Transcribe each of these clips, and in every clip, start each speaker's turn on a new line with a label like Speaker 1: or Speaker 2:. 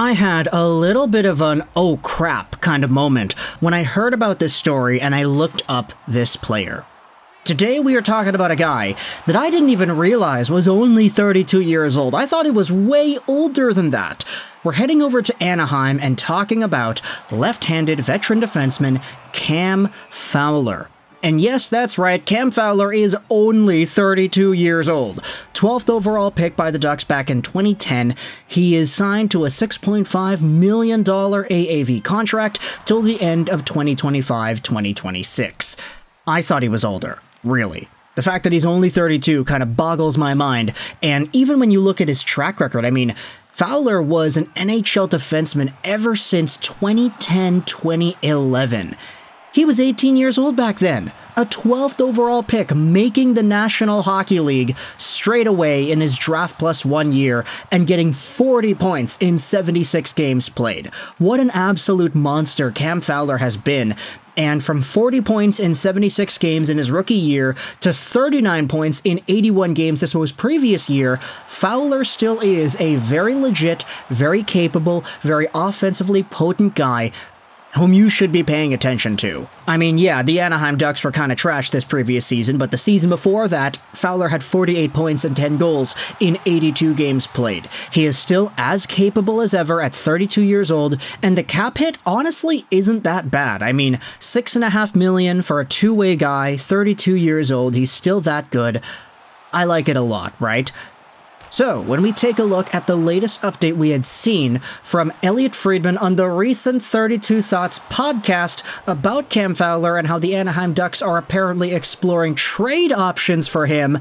Speaker 1: I had a little bit of an oh crap kind of moment when I heard about this story and I looked up this player. Today we are talking about a guy that I didn't even realize was only 32 years old. I thought he was way older than that. We're heading over to Anaheim and talking about left-handed veteran defenseman Cam Fowler. And yes, that's right, Cam Fowler is only 32 years old. 12th overall pick by the Ducks back in 2010. He is signed to a $6.5 million AAV contract till the end of 2025-2026. I thought he was older, really. The fact that he's only 32 kind of boggles my mind, and even when you look at his track record, I mean, Fowler was an NHL defenseman ever since 2010-2011. He was 18 years old back then, a 12th overall pick, making the National Hockey League straight away in his draft plus 1 year and getting 40 points in 76 games played. What an absolute monster Cam Fowler has been. And from 40 points in 76 games in his rookie year to 39 points in 81 games this most previous year, Fowler still is a very legit, very capable, very offensively potent guy whom you should be paying attention to. I mean, yeah, the Anaheim Ducks were kind of trash this previous season, but the season before that, Fowler had 48 points and 10 goals in 82 games played. He is still as capable as ever at 32 years old, and the cap hit honestly isn't that bad. I mean, $6.5 million for a two-way guy, 32 years old, he's still that good. I like it a lot, right? So, when we take a look at the latest update we had seen from Elliotte Friedman on the recent 32 Thoughts podcast about Cam Fowler and how the Anaheim Ducks are apparently exploring trade options for him,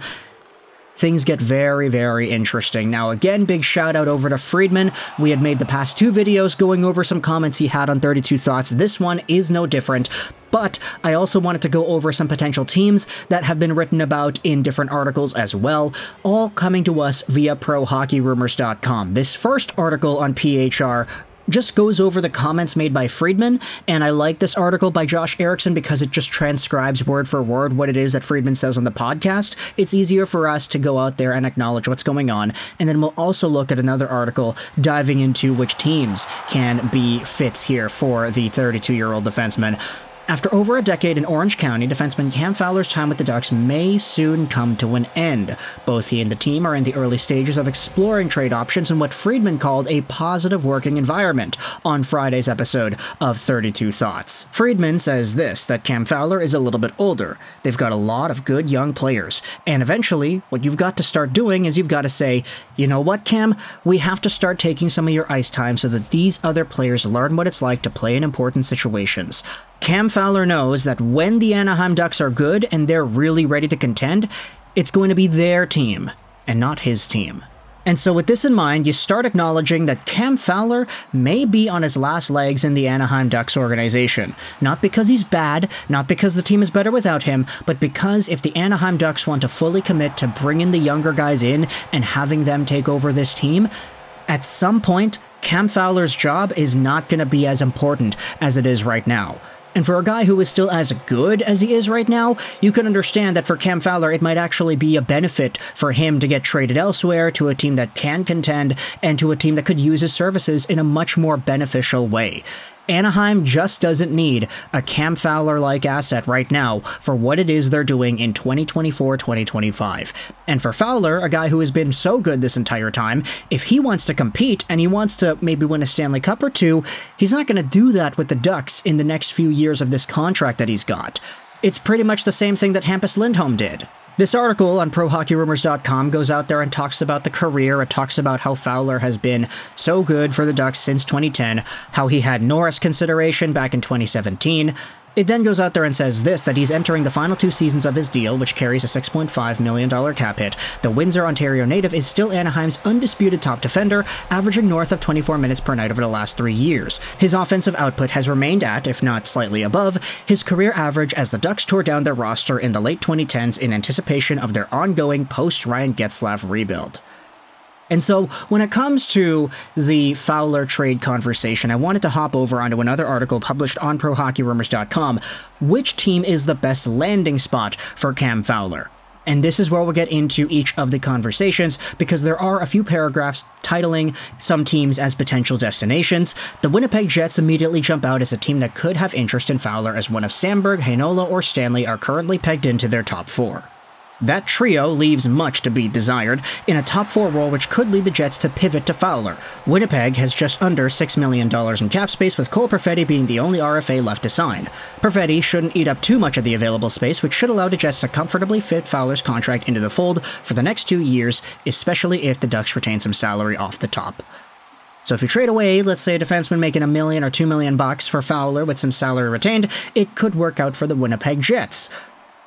Speaker 1: things get very, very interesting. Now, again, big shout out over to Friedman. We had made the past two videos going over some comments he had on 32 Thoughts. This one is no different. But I also wanted to go over some potential teams that have been written about in different articles as well, all coming to us via ProHockeyRumors.com. This first article on PHR just goes over the comments made by Friedman, and I like this article by Josh Erickson because it just transcribes word for word what it is that Friedman says on the podcast. It's easier for us to go out there and acknowledge what's going on, and then we'll also look at another article diving into which teams can be fits here for the 32-year-old defenseman. After over a decade in Orange County, defenseman Cam Fowler's time with the Ducks may soon come to an end. Both he and the team are in the early stages of exploring trade options in what Friedman called a positive working environment on Friday's episode of 32 Thoughts. Friedman says this, that Cam Fowler is a little bit older. They've got a lot of good young players. And eventually, what you've got to start doing is you've got to say, you know what, Cam? We have to start taking some of your ice time so that these other players learn what it's like to play in important situations. Cam Fowler knows that when the Anaheim Ducks are good and they're really ready to contend, it's going to be their team and not his team. And so with this in mind, you start acknowledging that Cam Fowler may be on his last legs in the Anaheim Ducks organization. Not because he's bad, not because the team is better without him, but because if the Anaheim Ducks want to fully commit to bringing the younger guys in and having them take over this team, at some point, Cam Fowler's job is not going to be as important as it is right now. And for a guy who is still as good as he is right now, you can understand that for Cam Fowler, it might actually be a benefit for him to get traded elsewhere to a team that can contend and to a team that could use his services in a much more beneficial way. Anaheim just doesn't need a Cam Fowler-like asset right now for what it is they're doing in 2024-2025. And for Fowler, a guy who has been so good this entire time, if he wants to compete and he wants to maybe win a Stanley Cup or two, he's not going to do that with the Ducks in the next few years of this contract that he's got. It's pretty much the same thing that Hampus Lindholm did. This article on ProHockeyRumors.com goes out there and talks about the career. It talks about how Fowler has been so good for the Ducks since 2010, how he had Norris consideration back in 2017. It then goes out there and says this, that he's entering the final two seasons of his deal, which carries a $6.5 million cap hit. The Windsor, Ontario native is still Anaheim's undisputed top defender, averaging north of 24 minutes per night over the last 3 years. His offensive output has remained at, if not slightly above, his career average as the Ducks tore down their roster in the late 2010s in anticipation of their ongoing post-Ryan Getzlaf rebuild. And so, when it comes to the Fowler trade conversation, I wanted to hop over onto another article published on ProHockeyRumors.com. Which team is the best landing spot for Cam Fowler? And this is where we'll get into each of the conversations, because there are a few paragraphs titling some teams as potential destinations. The Winnipeg Jets immediately jump out as a team that could have interest in Fowler, as one of Sandberg, Heinola, or Stanley are currently pegged into their top 4. That trio leaves much to be desired in a top 4 role, which could lead the Jets to pivot to Fowler. Winnipeg has just under $6 million in cap space, with Cole Perfetti being the only RFA left to sign. Perfetti shouldn't eat up too much of the available space, which should allow the Jets to comfortably fit Fowler's contract into the fold for the next 2 years, especially if the Ducks retain some salary off the top. So if you trade away, let's say a defenseman making $1 million or $2 million for Fowler with some salary retained, it could work out for the Winnipeg Jets.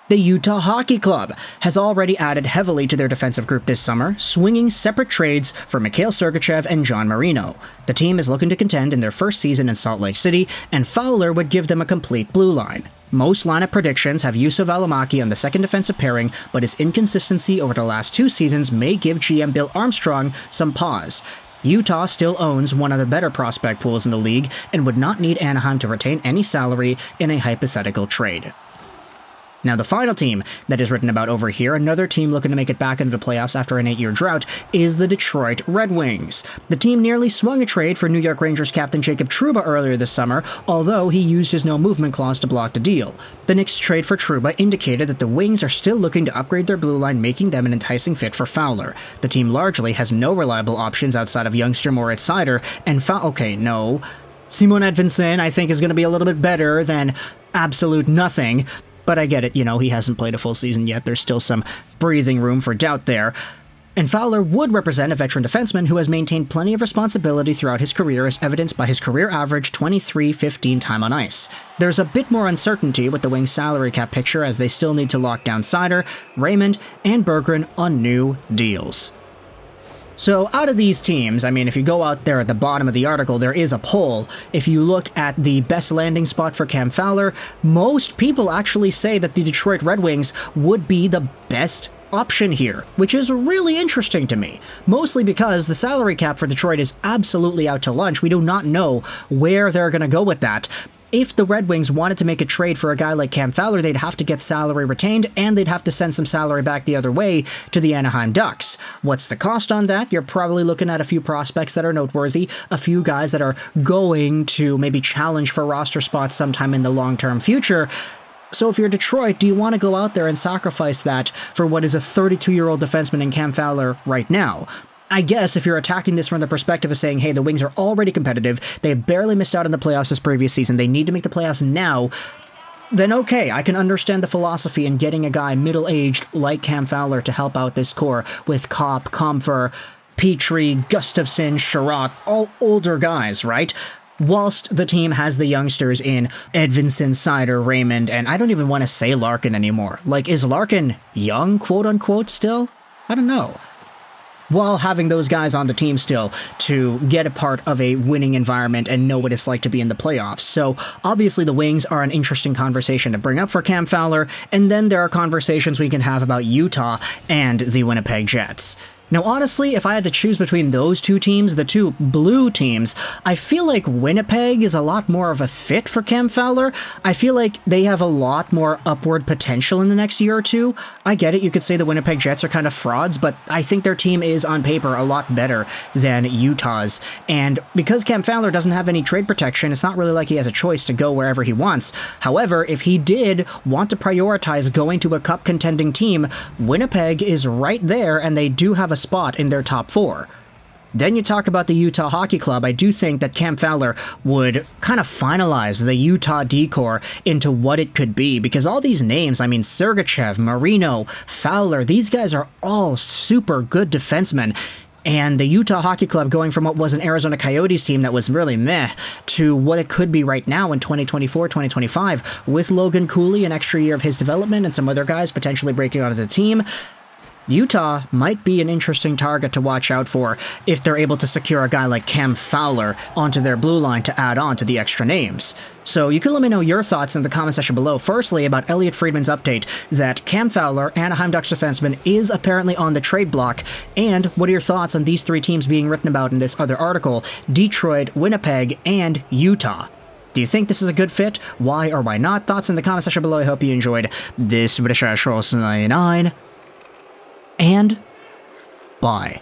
Speaker 1: The Utah Hockey Club has already added heavily to their defensive group this summer, swinging separate trades for Mikhail Sergachev and John Marino. The team is looking to contend in their first season in Salt Lake City, and Fowler would give them a complete blue line. Most lineup predictions have Juuso Valimaki on the second defensive pairing, but his inconsistency over the last 2 seasons may give GM Bill Armstrong some pause. Utah still owns one of the better prospect pools in the league and would not need Anaheim to retain any salary in a hypothetical trade. Now, the final team that is written about over here, another team looking to make it back into the playoffs after an 8-year drought, is the Detroit Red Wings. The team nearly swung a trade for New York Rangers captain Jacob Trouba earlier this summer, although he used his no-movement clause to block the deal. The Knicks' trade for Trouba indicated that the Wings are still looking to upgrade their blue line, making them an enticing fit for Fowler. The team largely has no reliable options outside of youngster Moritz Seider, and Simon Edvinsson, I think, is going to be a little bit better than absolute nothing. But I get it, he hasn't played a full season yet. There's still some breathing room for doubt there. And Fowler would represent a veteran defenseman who has maintained plenty of responsibility throughout his career, as evidenced by his career average 23-15 time on ice. There's a bit more uncertainty with the Wings' salary cap picture, as they still need to lock down Seider, Raymond, and Berkgruen on new deals. So out of these teams, if you go out there at the bottom of the article, there is a poll. If you look at the best landing spot for Cam Fowler, most people actually say that the Detroit Red Wings would be the best option here, which is really interesting to me, mostly because the salary cap for Detroit is absolutely out to lunch. We do not know where they're going to go with that. If the Red Wings wanted to make a trade for a guy like Cam Fowler, they'd have to get salary retained, and they'd have to send some salary back the other way to the Anaheim Ducks. What's the cost on that? You're probably looking at a few prospects that are noteworthy, a few guys that are going to maybe challenge for roster spots sometime in the long-term future. So if you're Detroit, do you want to go out there and sacrifice that for what is a 32-year-old defenseman in Cam Fowler right now? I guess if you're attacking this from the perspective of saying, hey, the Wings are already competitive, they barely missed out on the playoffs this previous season, they need to make the playoffs now, then okay, I can understand the philosophy in getting a guy middle-aged like Cam Fowler to help out this core with Kopp, Comfer, Petrie, Gustafsson, Sherratt, all older guys, right? Whilst the team has the youngsters in Edvinsson, Seider, Raymond, and I don't even want to say Larkin anymore. Is Larkin young, quote-unquote, still? I don't know. While having those guys on the team still to get a part of a winning environment and know what it's like to be in the playoffs. So obviously the Wings are an interesting conversation to bring up for Cam Fowler, and then there are conversations we can have about Utah and the Winnipeg Jets. Now, honestly, if I had to choose between those two teams, the two blue teams, I feel like Winnipeg is a lot more of a fit for Cam Fowler. I feel like they have a lot more upward potential in the next year or two. I get it, you could say the Winnipeg Jets are kind of frauds, but I think their team is, on paper, a lot better than Utah's. And because Cam Fowler doesn't have any trade protection, it's not really like he has a choice to go wherever he wants. However, if he did want to prioritize going to a cup-contending team, Winnipeg is right there, and they do have a spot in their top 4. Then you talk about the Utah Hockey Club. I do think that Cam Fowler would kind of finalize the Utah decor into what it could be, because all these names, Sergachev, Marino, Fowler, these guys are all super good defensemen. And the Utah Hockey Club going from what was an Arizona Coyotes team that was really meh to what it could be right now in 2024-2025 with Logan Cooley, an extra year of his development, and some other guys potentially breaking onto the team. Utah might be an interesting target to watch out for if they're able to secure a guy like Cam Fowler onto their blue line to add on to the extra names. So you can let me know your thoughts in the comment section below. Firstly, about Elliot Friedman's update that Cam Fowler, Anaheim Ducks defenseman, is apparently on the trade block. And what are your thoughts on these 3 teams being written about in this other article? Detroit, Winnipeg, and Utah. Do you think this is a good fit? Why or why not? Thoughts in the comment section below. I hope you enjoyed this video. and bye.